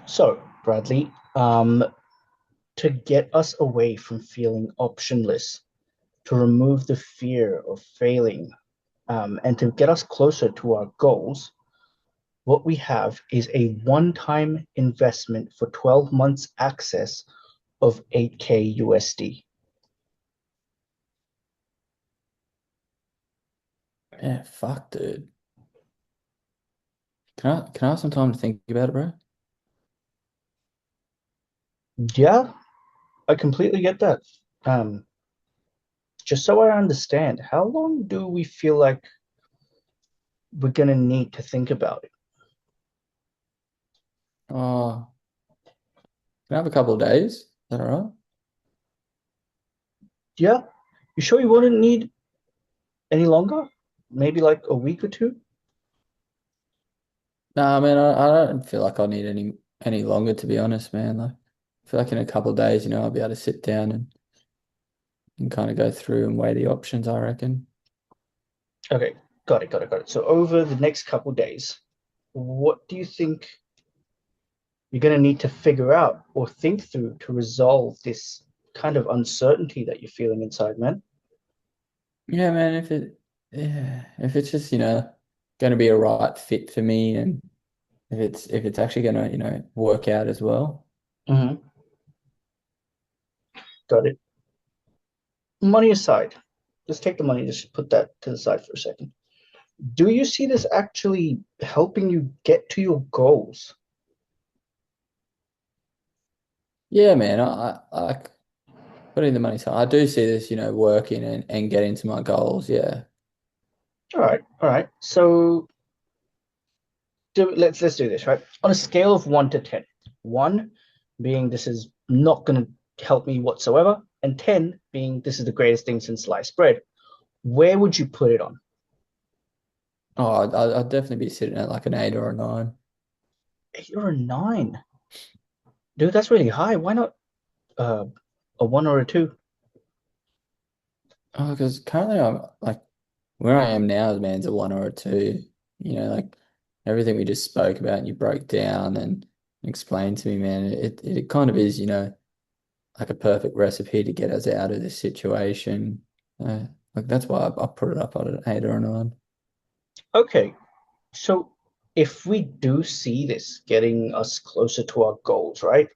So, Bradley, to get us away from feeling optionless, to remove the fear of failing, and to get us closer to our goals, what we have is a one-time investment for 12 months access of 8K USD. Yeah, fuck, dude. Can I have some time to think about it, bro? Yeah, I completely get that. Um, just so I understand, how long do we feel like we're gonna need to think about it? Oh, can I have a couple of days? Is that all right? Yeah, you sure you wouldn't need any longer? Maybe like a week or two? Nah, man, I don't feel like I need any longer, to be honest, man. Like, I feel like in a couple of days, I'll be able to sit down and kind of go through and weigh the options, I reckon. Okay, got it. So over the next couple days, what do you think you're going to need to figure out or think through to resolve this kind of uncertainty that you're feeling inside, man? Yeah, man, if it's just, going to be a right fit for me and if it's actually going to, work out as well. Mm-hmm. Got it. Money aside, let's take the money, just put that to the side for a second. Do you see this actually helping you get to your goals? Yeah, man, I putting the money aside. I do see this, working and getting to my goals. Yeah. All right. So let's do this, right? On a scale of 1 to 10, one being this is not going to help me whatsoever, and 10 being this is the greatest thing since sliced bread. Where would you put it on? Oh, I'd definitely be sitting at like an 8 or a 9. 8 or a 9, dude. That's really high. Why not uh, a 1 or a 2? Oh, because currently I'm like where I am now, man, is a 1 or a 2. Like everything we just spoke about and you broke down and explained to me, man, it kind of is, like a perfect recipe to get us out of this situation. Like that's why I put it up at an 8 or a 9. Okay, so if we do see this getting us closer to our goals, right?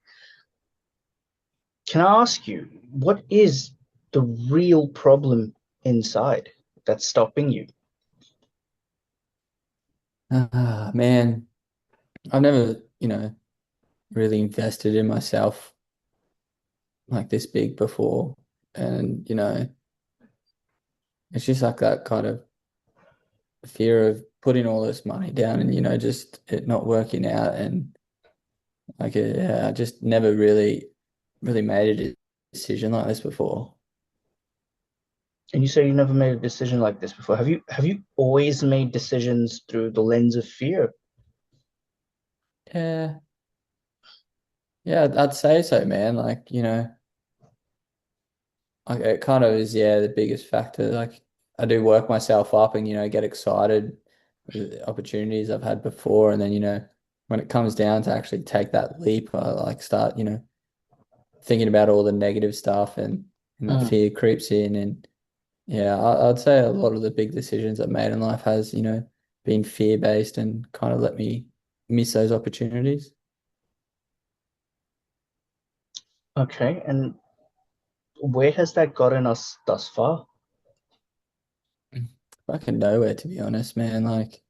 Can I ask you, what is the real problem inside that's stopping you? Ah, man, I've never, really invested in myself like this big before. And, it's just like that kind of fear of putting all this money down and, just it not working out. And like, I just never really made a decision like this before. And you say you never made a decision like this before. Have you always made decisions through the lens of fear? Yeah. Yeah, I'd say so, man. Like, like it kind of is, yeah, the biggest factor. Like, I do work myself up and, get excited with the opportunities I've had before. And then, when it comes down to actually take that leap, I like start, thinking about all the negative stuff and that Mm. fear creeps in. And yeah, I'd say a lot of the big decisions I've made in life has, been fear-based and kind of let me miss those opportunities. Okay, and where has that gotten us thus far? Fucking nowhere, to be honest, man. Like,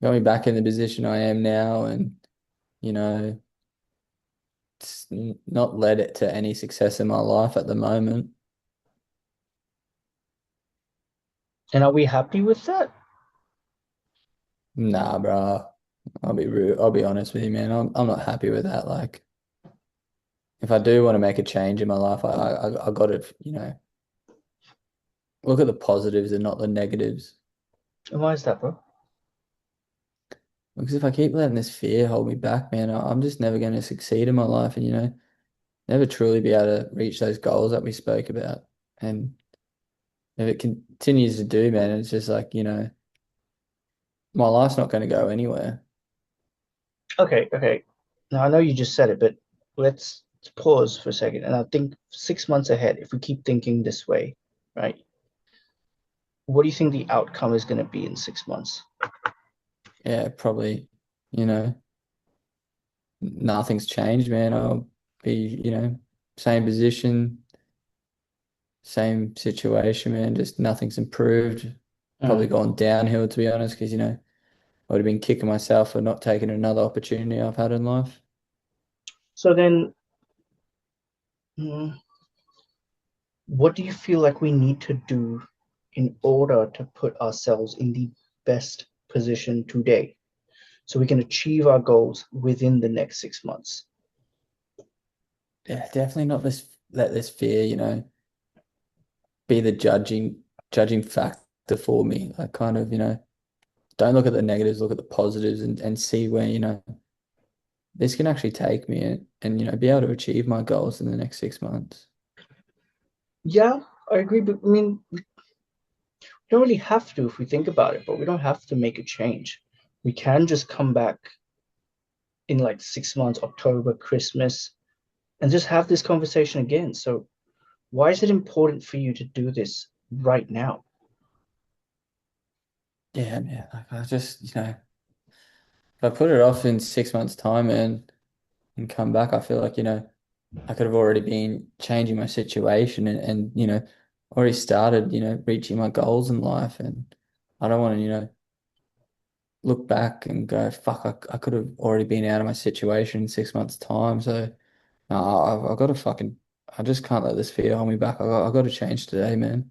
got me back in the position I am now and, you know, it's not led it to any success in my life at the moment. And are we happy with that? Nah, bro. I'll be real. I'll be honest with you, man. I'm not happy with that. Like, if I do want to make a change in my life, I got to, look at the positives and not the negatives. And why is that, bro? Because if I keep letting this fear hold me back, man, I'm just never going to succeed in my life and, never truly be able to reach those goals that we spoke about. And if it continues to do, man, it's just like, my life's not going to go anywhere. Okay, okay. Now I know you just said it, but let's pause for a second. And I think 6 months ahead, if we keep thinking this way, right? What do you think the outcome is going to be in 6 months? Yeah, probably, you know, nothing's changed, man. I'll be, same position, same situation, man. Just nothing's improved. Probably Mm. gone downhill, to be honest, because, I would have been kicking myself for not taking another opportunity I've had in life. So then, mm, what do you feel like we need to do in order to put ourselves in the best position today so we can achieve our goals within the next 6 months? Yeah, definitely not let this fear, be the judging factor for me. Like kind of, don't look at the negatives, look at the positives and see where, this can actually take me and be able to achieve my goals in the next 6 months. Yeah, I agree. But I mean, we don't really have to if we think about it, but we don't have to make a change. We can just come back in like 6 months, October, Christmas, and just have this conversation again. So, why is it important for you to do this right now? Yeah, man. Like I just, if I put it off in 6 months' time and come back, I feel like, I could have already been changing my situation and already started, reaching my goals in life. And I don't want to, look back and go, fuck, I could have already been out of my situation in 6 months' time. So no, I've got to fucking, I just can't let this fear hold me back. I got to change today, man.